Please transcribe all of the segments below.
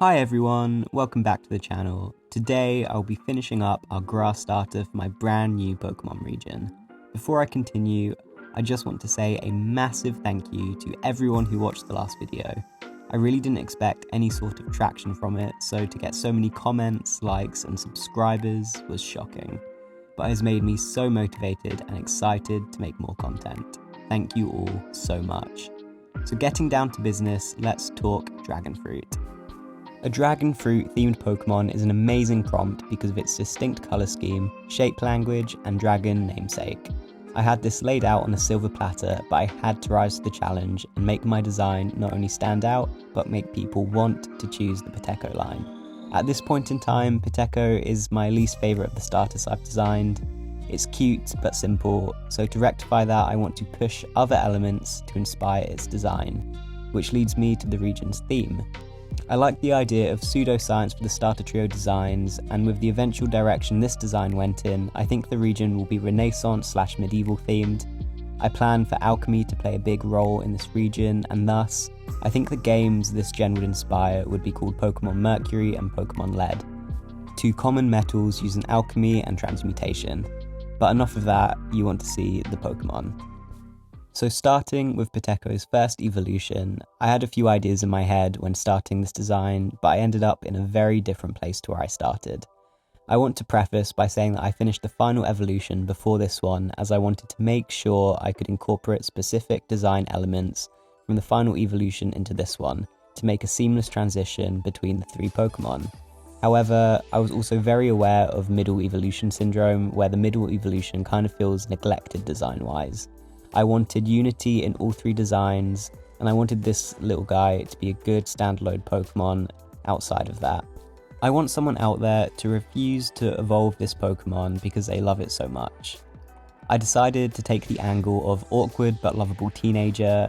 Hi everyone, welcome back to the channel. Today I'll be finishing up our grass starter for my brand new Pokemon region. Before I continue, I just want to say a massive thank you to everyone who watched the last video. I really didn't expect any sort of traction from it, so to get so many comments, likes and subscribers was shocking. But it has made me so motivated and excited to make more content. Thank you all so much. So getting down to business, let's talk dragonfruit. A dragonfruit themed Pokemon is an amazing prompt because of its distinct colour scheme, shape language, and dragon namesake. I had this laid out on a silver platter, but I had to rise to the challenge and make my design not only stand out, but make people want to choose the Pitecko line. At this point in time, Pitecko is my least favourite of the starters I've designed. It's cute but simple, so to rectify that I want to push other elements to inspire its design, which leads me to the region's theme. I like the idea of pseudoscience for the starter trio designs, and with the eventual direction this design went in, I think the region will be Renaissance/medieval themed. I plan for alchemy to play a big role in this region, and thus, I think the games this gen would inspire would be called Pokemon Mercury and Pokemon Lead, two common metals using alchemy and transmutation. But enough of that, you want to see the Pokemon. So starting with Pitecko's first evolution, I had a few ideas in my head when starting this design, but I ended up in a very different place to where I started. I want to preface by saying that I finished the final evolution before this one, as I wanted to make sure I could incorporate specific design elements from the final evolution into this one, to make a seamless transition between the three Pokemon. However, I was also very aware of middle evolution syndrome, where the middle evolution kind of feels neglected design-wise. I wanted unity in all three designs, and I wanted this little guy to be a good standalone Pokemon outside of that. I want someone out there to refuse to evolve this Pokemon because they love it so much. I decided to take the angle of awkward but lovable teenager.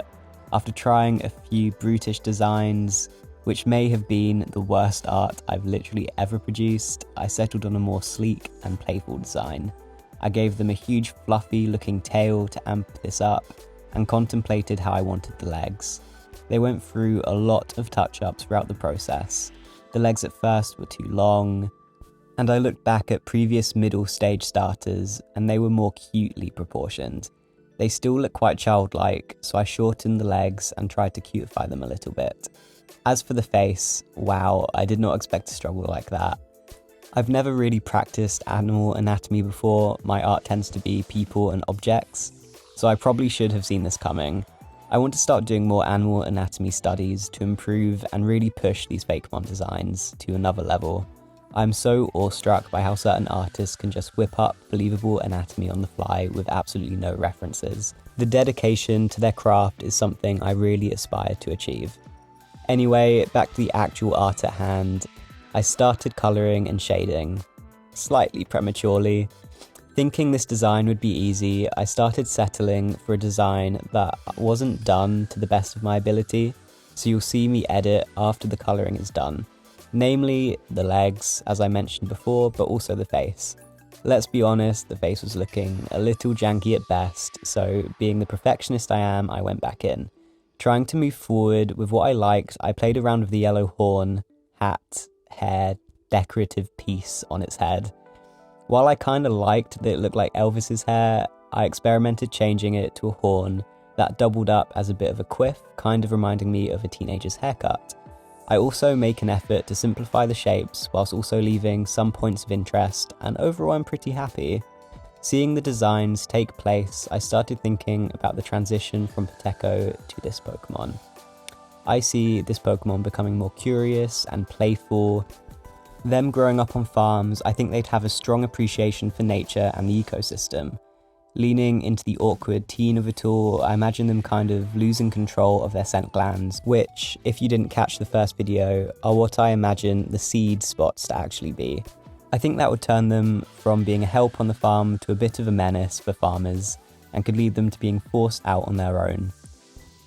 After trying a few brutish designs, which may have been the worst art I've literally ever produced, I settled on a more sleek and playful design. I gave them a huge fluffy looking tail to amp this up, and contemplated how I wanted the legs. They went through a lot of touch-ups throughout the process. The legs at first were too long, and I looked back at previous middle stage starters and they were more cutely proportioned. They still look quite childlike, so I shortened the legs and tried to cutify them a little bit. As for the face, wow, I did not expect to struggle like that. I've never really practiced animal anatomy before. My art tends to be people and objects, so I probably should have seen this coming. I want to start doing more animal anatomy studies to improve and really push these Pokemon designs to another level. I'm so awestruck by how certain artists can just whip up believable anatomy on the fly with absolutely no references. The dedication to their craft is something I really aspire to achieve. Anyway, back to the actual art at hand. I started colouring and shading, slightly prematurely. Thinking this design would be easy, I started settling for a design that wasn't done to the best of my ability, so you'll see me edit after the colouring is done. Namely, the legs, as I mentioned before, but also the face. Let's be honest, the face was looking a little janky at best, so being the perfectionist I am, I went back in. Trying to move forward with what I liked, I played around with the yellow horn, hat, hair, decorative piece on its head. While I kinda liked that it looked like Elvis's hair, I experimented changing it to a horn that doubled up as a bit of a quiff, kind of reminding me of a teenager's haircut. I also make an effort to simplify the shapes whilst also leaving some points of interest, and overall I'm pretty happy. Seeing the designs take place, I started thinking about the transition from Pitecko to this Pokemon. I see this Pokemon becoming more curious and playful. Them growing up on farms, I think they'd have a strong appreciation for nature and the ecosystem. Leaning into the awkward teen of it all, I imagine them kind of losing control of their scent glands, which, if you didn't catch the first video, are what I imagine the seed spots to actually be. I think that would turn them from being a help on the farm to a bit of a menace for farmers, and could lead them to being forced out on their own,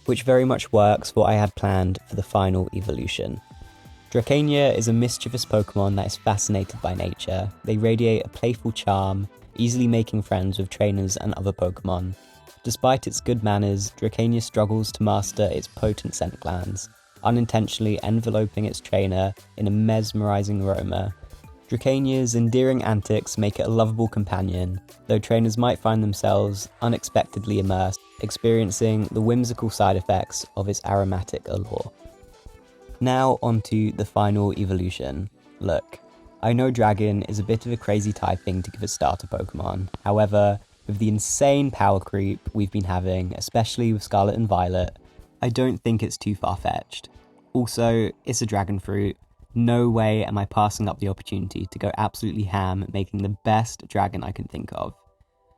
which very much works for what I had planned for the final evolution. Dracania is a mischievous Pokemon that is fascinated by nature. They radiate a playful charm, easily making friends with trainers and other Pokemon. Despite its good manners, Dracania struggles to master its potent scent glands. unintentionally enveloping its trainer in a mesmerizing aroma. Dracania's endearing antics make it a lovable companion, though trainers might find themselves unexpectedly immersed, experiencing the whimsical side effects of its aromatic allure. Now onto the final evolution. Look, I know Dragon is a bit of a crazy typing to give a starter Pokemon. However, with the insane power creep we've been having, especially with Scarlet and Violet, I don't think it's too far-fetched. Also, it's a dragonfruit. No way am I passing up the opportunity to go absolutely ham making the best dragon I can think of.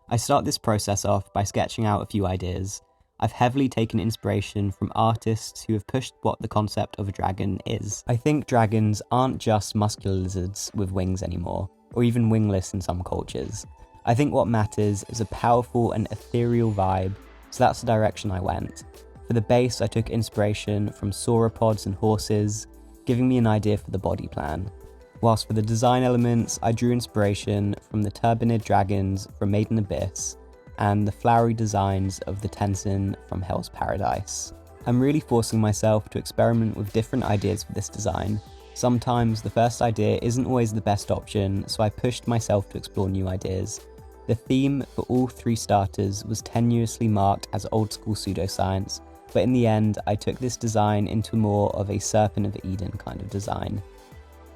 I start this process off by sketching out a few ideas. I've heavily taken inspiration from artists who have pushed what the concept of a dragon is. I think dragons aren't just muscular lizards with wings anymore, or even wingless in some cultures. I think what matters is a powerful and ethereal vibe, so that's the direction I went. For the base, I took inspiration from sauropods and horses, giving me an idea for the body plan. Whilst for the design elements, I drew inspiration from the turbinid dragons from Maiden Abyss, and the flowery designs of the Tensin from Hell's Paradise. I'm really forcing myself to experiment with different ideas for this design. Sometimes the first idea isn't always the best option, so I pushed myself to explore new ideas. The theme for all 3 starters was tenuously marked as old school pseudoscience, but in the end I took this design into more of a Serpent of Eden kind of design.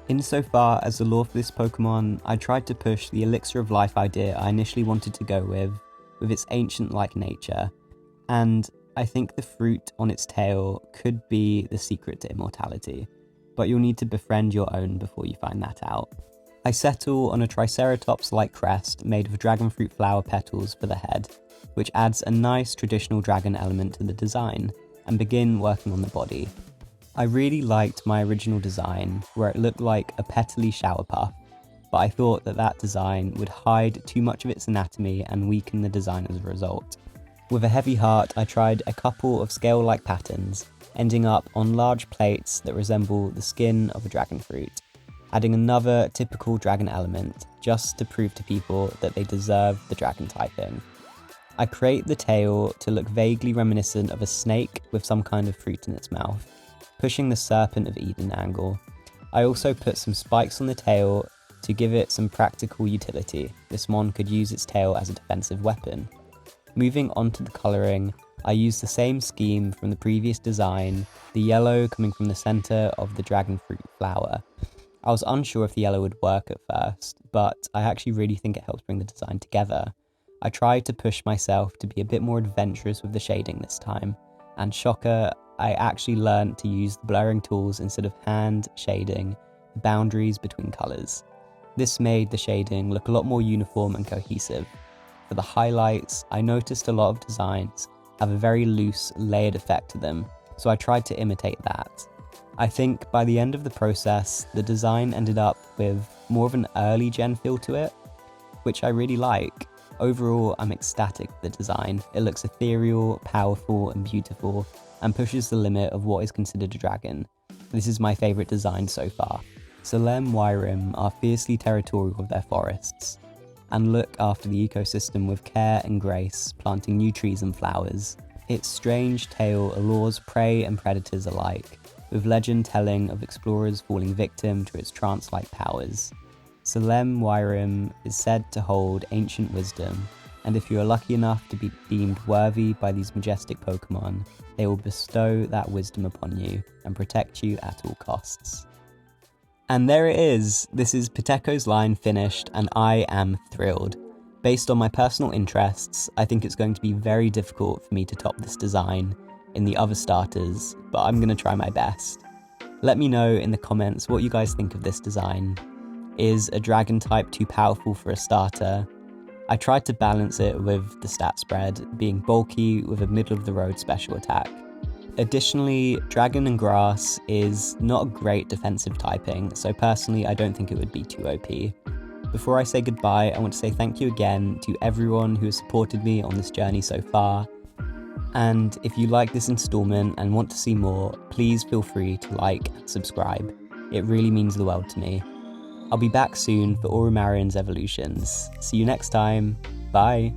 Insofar as the lore for this Pokemon, I tried to push the Elixir of Life idea I initially wanted to go with its ancient-like nature, and I think the fruit on its tail could be the secret to immortality, but you'll need to befriend your own before you find that out. I settle on a Triceratops-like crest made of dragonfruit flower petals for the head, which adds a nice traditional dragon element to the design, and begin working on the body. I really liked my original design, where it looked like a petally shower puff, but I thought that design would hide too much of its anatomy and weaken the design as a result. With a heavy heart, I tried a couple of scale-like patterns, ending up on large plates that resemble the skin of a dragonfruit, adding another typical dragon element, just to prove to people that they deserve the dragon typing. I create the tail to look vaguely reminiscent of a snake with some kind of fruit in its mouth, pushing the Serpent of Eden angle. I also put some spikes on the tail to give it some practical utility. This mon could use its tail as a defensive weapon. Moving on to the colouring, I used the same scheme from the previous design, the yellow coming from the centre of the dragonfruit flower. I was unsure if the yellow would work at first, but I actually really think it helps bring the design together. I tried to push myself to be a bit more adventurous with the shading this time, and shocker, I actually learned to use the blurring tools instead of hand shading the boundaries between colours. This made the shading look a lot more uniform and cohesive. For the highlights, I noticed a lot of designs have a very loose, layered effect to them, so I tried to imitate that. I think by the end of the process, the design ended up with more of an early gen feel to it, which I really like. Overall, I'm ecstatic with the design. It looks ethereal, powerful, and beautiful, and pushes the limit of what is considered a dragon. This is my favourite design so far. Salem Wyrim are fiercely territorial of their forests, and look after the ecosystem with care and grace, planting new trees and flowers. Its strange tale allures prey and predators alike, with legend telling of explorers falling victim to its trance-like powers. Salem Wyrim is said to hold ancient wisdom, and if you are lucky enough to be deemed worthy by these majestic Pokemon, they will bestow that wisdom upon you and protect you at all costs. And there it is! This is Pitecko's line finished, and I am thrilled. Based on my personal interests, I think it's going to be very difficult for me to top this design in the other starters, but I'm going to try my best. Let me know in the comments what you guys think of this design. Is a dragon type too powerful for a starter? I tried to balance it with the stat spread, being bulky with a middle-of-the-road special attack. Additionally, Dragon and Grass is not a great defensive typing, so personally I don't think it would be too OP. Before I say goodbye, I want to say thank you again to everyone who has supported me on this journey so far. And if you like this installment and want to see more, please feel free to like and subscribe. It really means the world to me. I'll be back soon for Orumarion's evolutions. See you next time. Bye!